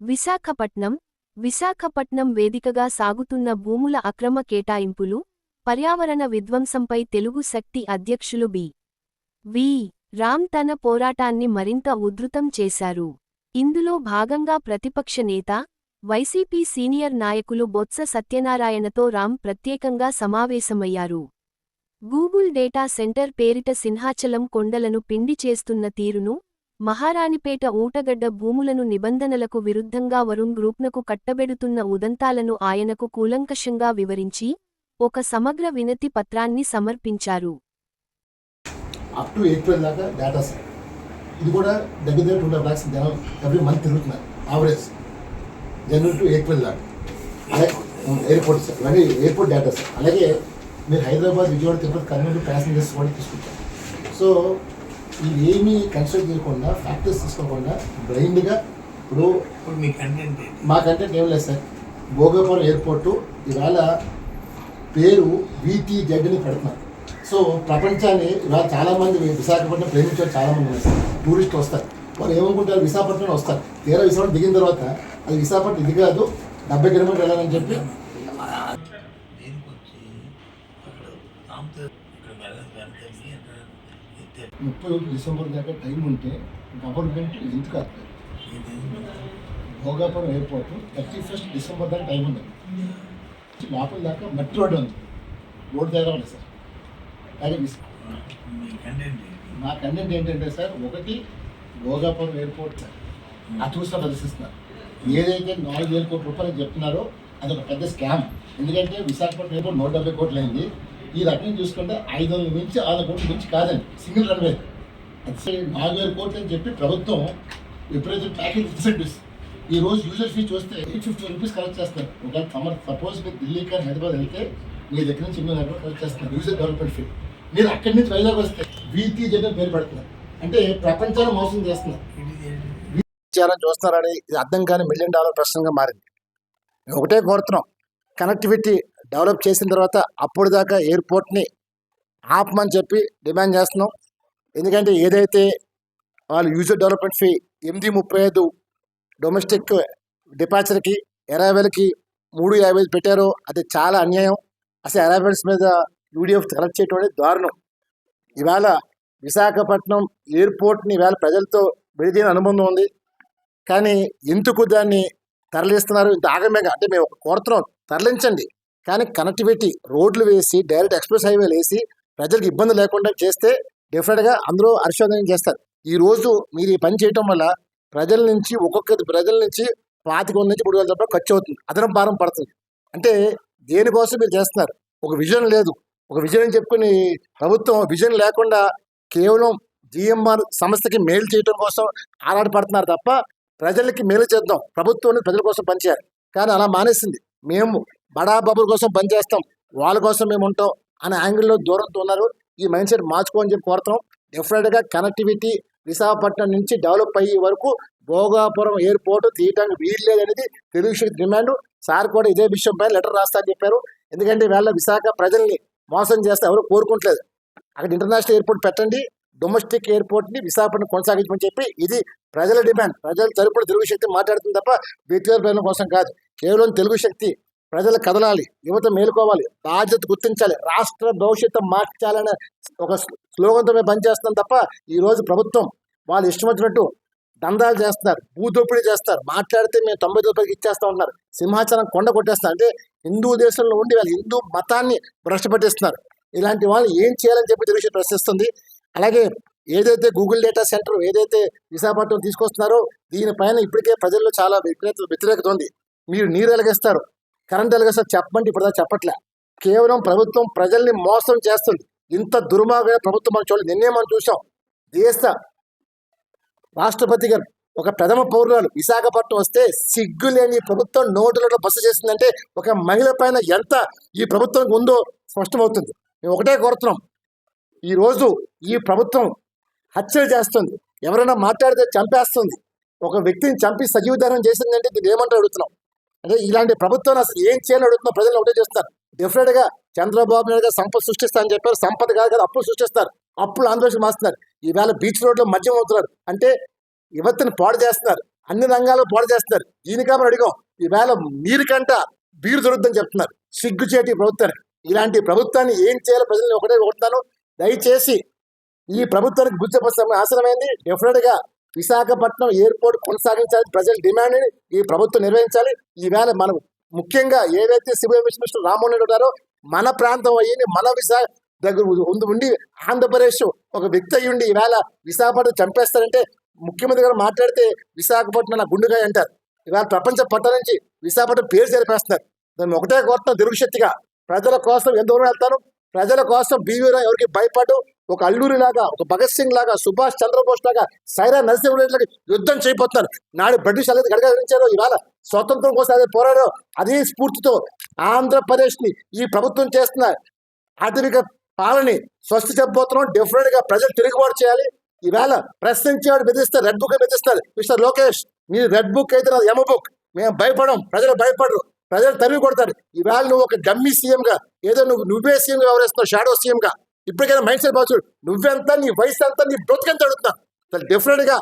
విశాఖపట్నం వేదికగా సాగుతున్న భూముల అక్రమ కేటాయింపులు, పర్యావరణ విధ్వంసంపై తెలుగు శక్తి అధ్యక్షులు వి. రామ్ తన పోరాటాన్ని మరింత ఉధృతం చేశారు. ఇందులో భాగంగా ప్రతిపక్ష నేత, వైసీపీ సీనియర్ నాయకులు బొత్స సత్యనారాయణతో రామ్ ప్రత్యేకంగా సమావేశమయ్యారు. గూగుల్ డేటా సెంటర్ పేరిట సింహాచలం కొండలను పిండి చేస్తున్న తీరును, మహారాణిపేట ఊటగడ్డ భూములను నిబంధనలకు విరుద్ధంగా వరుణ్ గ్రూప్నకు కట్టబెడుతున్న ఉదంతాలను ఆయనకు కూలంకషంగా వివరించి, ఒక సమగ్ర వినతి పత్రాన్ని సమర్పించారు. అప్ టు ఏప్రిల్ దాకా డేటా సార్, ఇది కూడా దగ్గర 2.5 lakhs జనం ఎవ్రీ మంత్ తిరుగుతున్నారు యావరేజ్, జనవరి టు ఏప్రిల్ దాకా. అలాగే ఎయిర్పోర్ట్ సార్, ఇవన్నీ ఎయిర్పోర్ట్ డేటా సార్. అలాగే మీరు హైదరాబాద్, విజయవాడ, తిరుపతి, కర్నూలు ప్యాసింజర్స్ కూడా తీసుకుంటారు. సో ఇవేమీ కన్సిడర్ చేయకుండా, ఫ్యాక్టర్స్ తీసుకోకుండా బ్లైండ్గా ఇప్పుడు మా కంటెంట్ ఏం లేదు సార్. భోగాపురం ఎయిర్పోర్టు ఇవాళ పేరు VTZ అని పెడుతున్నారు. సో ప్రపంచాన్ని ఇవాళ చాలామంది విశాఖపట్నం ప్రేమించే చాలామంది ఉన్నారు సార్. టూరిస్టులు వస్తారు, వాళ్ళు ఏమనుకుంటారు విశాఖపట్నం వస్తారు. తీరా విశాఖపట్నం దిగిన తర్వాత అది విశాఖపట్నం ఇది కాదు, 70 కిలోమీటర్లు వెళ్ళాలని చెప్పి 31 డిసెంబర్ దాకా టైం ఉంటే గవర్నమెంట్ ఎందుకు వస్తుంది? భోగాపురం ఎయిర్పోర్ట్ 31 డిసెంబర్ దాకా టైం ఉంది. లోపల దాకా మెట్రో రోడ్ ఉంది, రోడ్ దగ్గర ఉంది సార్. అలాగే మా కంటెంట్ ఏంటంటే సార్, ఒకటి భోగాపురం ఎయిర్పోర్ట్ అటూసా ప్రదర్శిస్తున్నారు. ఏదైతే 4,000 కోట్ల రూపాయలు చెప్తున్నారో అది ఒక పెద్ద స్కామ్. ఎందుకంటే విశాఖపట్నం ఎయిర్పోర్ట్ 170 కోట్లు అయింది. ఈ రకంగా చూసుకుంటే 500 నుంచి 600 కోట్ల నుంచి కాదండి, సింగిల్ రన్వే. అది 4,000 కోట్లు అని చెప్పి ప్రభుత్వం విపరీత ప్యాకేజ్ ఇన్సెంటివ్స్. ఈ రోజు యూజర్ ఫీ చూస్తే 850 రూపీస్ కలెక్ట్ చేస్తారు. ఒకవేళ సపోజ్ మీరు ఢిల్లీ కానీ హైదరాబాద్ వెళ్తే మీ దగ్గర నుంచి 800 కలెక్ట్ చేస్తున్నారు యూజర్ డెవలప్మెంట్ ఫీ. మీరు అక్కడి నుంచి వైజాగ్ వస్తే VTZ పేరు పెడుతున్నారు. అంటే ప్రపంచాన్ని మోసం చేస్తున్నారు. చూస్తున్నారని ఇది అర్థం కాని $1 మిలియన్ ప్రశ్నగా మారింది. ఒకటే కోరుతున్నాం, కనెక్టివిటీ డెవలప్ చేసిన తర్వాత అప్పుడు దాకా ఎయిర్పోర్ట్ని ఆపమని చెప్పి డిమాండ్ చేస్తున్నాం. ఎందుకంటే ఏదైతే వాళ్ళు యూజర్ డెవలప్మెంట్ ఫీ 835 డొమెస్టిక్ డిపార్చర్కి, అరైవల్కి 350 పెట్టారో అది చాలా అన్యాయం. అసలు అరైవల్స్ మీద UDF కలెక్ట్ చేయడం అనేది దారుణం. ఇవాళ విశాఖపట్నం ఎయిర్పోర్ట్ని ఇవాళ ప్రజలతో విడిదీన అనుబంధం ఉంది, కానీ ఎందుకు దాన్ని తరలిస్తున్నారు? ఇంత ఆగమేగా అంటే మేము కోరుతున్నాం, తరలించండి, కానీ కనెక్టివిటీ రోడ్లు వేసి డైరెక్ట్ ఎక్స్ప్రెస్ హైవేలు వేసి ప్రజలకు ఇబ్బంది లేకుండా చేస్తే డెఫినెట్గా అందరూ హర్షోదయం చేస్తారు. ఈరోజు మీరు ఈ పని చేయటం వల్ల ప్రజల నుంచి ప్రజల నుంచి 25,000 నుంచి 3,000 రూపాయలు ఖర్చు అవుతుంది, అదనం భారం పడుతుంది. అంటే దేనికోసం మీరు చేస్తున్నారు? ఒక విజన్ లేదు. ఒక విజన్ అని చెప్పుకుని ప్రభుత్వం విజన్ లేకుండా కేవలం GMR సంస్థకి మేలు చేయడం కోసం ఆరాటపడుతున్నారు తప్ప ప్రజలకి మేలు చేద్దాం, ప్రభుత్వం ప్రజల కోసం పనిచేయాలి. కానీ అలా మానేసింది. మేము బడా బాబుల కోసం పనిచేస్తాం, వాళ్ళ కోసం మేము ఉంటాం అనే యాంగిల్లో దూరంతో ఉన్నారు. ఈ మైండ్ సెట్ మార్చుకోని చెప్పి కోరుతున్నాం. డెఫినెట్గా కనెక్టివిటీ విశాఖపట్నం నుంచి డెవలప్ అయ్యే వరకు భోగాపురం ఎయిర్పోర్ట్ తీయడానికి వీలు లేదనేది తెలుగు శక్తి డిమాండ్. సార్ కూడా ఇదే విషయం పైన లెటర్ రాస్తారని చెప్పారు. ఎందుకంటే వీళ్ళ విశాఖ ప్రజల్ని మోసం చేస్తే ఎవరు కోరుకుంటలేదు. అక్కడ ఇంటర్నేషనల్ ఎయిర్పోర్ట్ పెట్టండి, డొమెస్టిక్ ఎయిర్పోర్ట్ని విశాఖపట్నం కొనసాగించమని చెప్పి ఇది ప్రజల డిమాండ్. ప్రజల తరపున తెలుగు శక్తి మాట్లాడుతుంది తప్ప వ్యక్తిగత ప్రజల కోసం కాదు. కేవలం తెలుగు శక్తి ప్రజలు కదలాలి, యువత మేలుకోవాలి, బాధ్యత గుర్తించాలి, రాష్ట్ర భవిష్యత్తు మార్చాలనే ఒక స్లోగన్తో మేము పనిచేస్తున్నాం తప్ప ఈరోజు ప్రభుత్వం వాళ్ళు ఇష్టం వచ్చినట్టు దందాలు చేస్తున్నారు, భూదోపిడీ చేస్తారు. మాట్లాడితే మేము 90 రూపాయలకి ఇచ్చేస్తూ ఉంటున్నారు, సింహాచలం కొండ కొట్టేస్తున్నారు. అంటే హిందూ దేశంలో ఉండి వాళ్ళు హిందూ మతాన్ని భ్రష్టపట్టిస్తున్నారు. ఇలాంటి వాళ్ళు ఏం చేయాలని చెప్పి తెలుగు శక్తి ప్రశ్నిస్తుంది. అలాగే ఏదైతే గూగుల్ డేటా సెంటర్ ఏదైతే విశాఖపట్నం తీసుకొస్తున్నారో దీనిపైన ఇప్పటికే ప్రజల్లో చాలా వ్యతిరేకత ఉంది. మీరు నీరు ఎలగిస్తారు, కరెంట్ ఎలగిస్తారు చెప్పమంటే ఇప్పుడు చెప్పట్లే. కేవలం ప్రభుత్వం ప్రజల్ని మోసం చేస్తుంది. ఇంత దుర్మార్గ ప్రభుత్వం మనం చూడలేదు. నిన్నే మనం చూసాం, దేశ రాష్ట్రపతి గారు ఒక ప్రథమ పౌరురాలు విశాఖపట్నం వస్తే సిగ్గులేని ప్రభుత్వం నోటులలో బస్సు చేస్తుందంటే ఒక మహిళ పైన ఎంత ఈ ప్రభుత్వం ఉందో స్పష్టమవుతుంది. మేము ఒకటే కోరుతున్నాం, ఈరోజు ఈ ప్రభుత్వం హత్యలు చేస్తుంది, ఎవరైనా మాట్లాడితే చంపేస్తుంది, ఒక వ్యక్తిని చంపి సజీవదానం చేసిందంటే దీన్ని ఏమంటారు అడుగుతున్నాం. అంటే ఇలాంటి ప్రభుత్వాన్ని అసలు ఏం చేయాలని అడుగుతున్నాం. ప్రజలు ఒకటే చేస్తారు. డెఫినెట్గా చంద్రబాబు నాయుడు గారు సంపద సృష్టిస్తా అని చెప్పారు. సంపద కాదు కదా, అప్పులు సృష్టిస్తారు. అప్పులు ఆంధ్రప్రదేశ్ మాస్తున్నారు. ఈవేళ బీచ్ రోడ్లో మద్యం అవుతున్నారు అంటే యువతని పాడు చేస్తున్నారు. అన్ని రంగాల్లో పాడు చేస్తున్నారు. దీనికా మనం అడిగాం. ఈవేళ నీరుకంట బీరు దొరుకుతుందని చెప్తున్నారు. సిగ్గుచేటి ప్రభుత్వాన్ని. ఇలాంటి ప్రభుత్వాన్ని ఏం చేయాలో ప్రజల్ని ఒకటే కోరుతున్నాను. దయచేసి ఈ ప్రభుత్వానికి బుద్ధి చెప్పాల్సిన అవసరమైంది. డెఫినెట్ గా విశాఖపట్నం ఎయిర్పోర్ట్ కొనసాగించాలి. ప్రజల డిమాండ్ ని ఈ ప్రభుత్వం నిర్వహించాలి. ఈవేళ మనం ముఖ్యంగా ఏదైతే సివిల్ మినిస్టర్ రామ్మోహన్ రెడ్డి ఉన్నారో మన ప్రాంతం అయ్యి మన విశాఖ దగ్గర ఉండి ఆంధ్రప్రదేశ్ ఒక వ్యక్తి అయ్యి ఉండి ఈవేళ విశాఖపట్నం చంపేస్తారంటే ముఖ్యమంత్రి గారు మాట్లాడితే విశాఖపట్నం నా గుండెగా అంటారు. ఇవాళ ప్రపంచ పట్టణం నుంచి విశాఖపట్నం పేరు జరిపేస్తున్నారు. దాన్ని ఒకటే కోరుతున్నాం, తెలుగు శక్తిగా ప్రజల కోసం ఎంత దూరం వెళ్తాను. ప్రజల కోసం బీవీరా ఎవరికి భయపడు, ఒక అల్లూరి లాగా, ఒక భగత్ సింగ్ లాగా, సుభాష్ చంద్రబోస్ లాగా, సైరా నరసింహరెడ్డి యుద్ధం చేయబోతున్నారు. నాడు బ్రిటిష్ అనేది గడగరించారు. ఇవాళ స్వతంత్రం కోసం అదే పోరాడారు. అదే స్ఫూర్తితో ఆంధ్రప్రదేశ్ ని ఈ ప్రభుత్వం చేస్తున్న ఆధునిక పాలని స్వస్తి చెప్పబోతున్నాం. డెఫినెట్ గా ప్రజలు తిరుగుబాటు చేయాలి. ఈవేళ ప్రశ్నించేవాడు బెదిరిస్తారు, రెడ్ బుక్ బెదిరిస్తారు. మిస్టర్ లోకేష్, నీ రెడ్ బుక్ అయితే నాది ఎమ బుక్. మేము భయపడం, ప్రజలు భయపడరు, ప్రజలు తరిగి కొడతారు. ఈవేళ నువ్వు ఒక డమ్మీ సీఎం గా, ఏదో నువ్వే సీఎం గా వ్యవహరిస్తున్నావు, షాడో సీఎం గా. ఇప్పటికైనా మైండ్ సెట్ బాగుంది. నువ్వెంత, నీ వయసు ఎంత, నీ బ్రతుకెంత అడుగుతున్నావు. డెఫినెట్ గా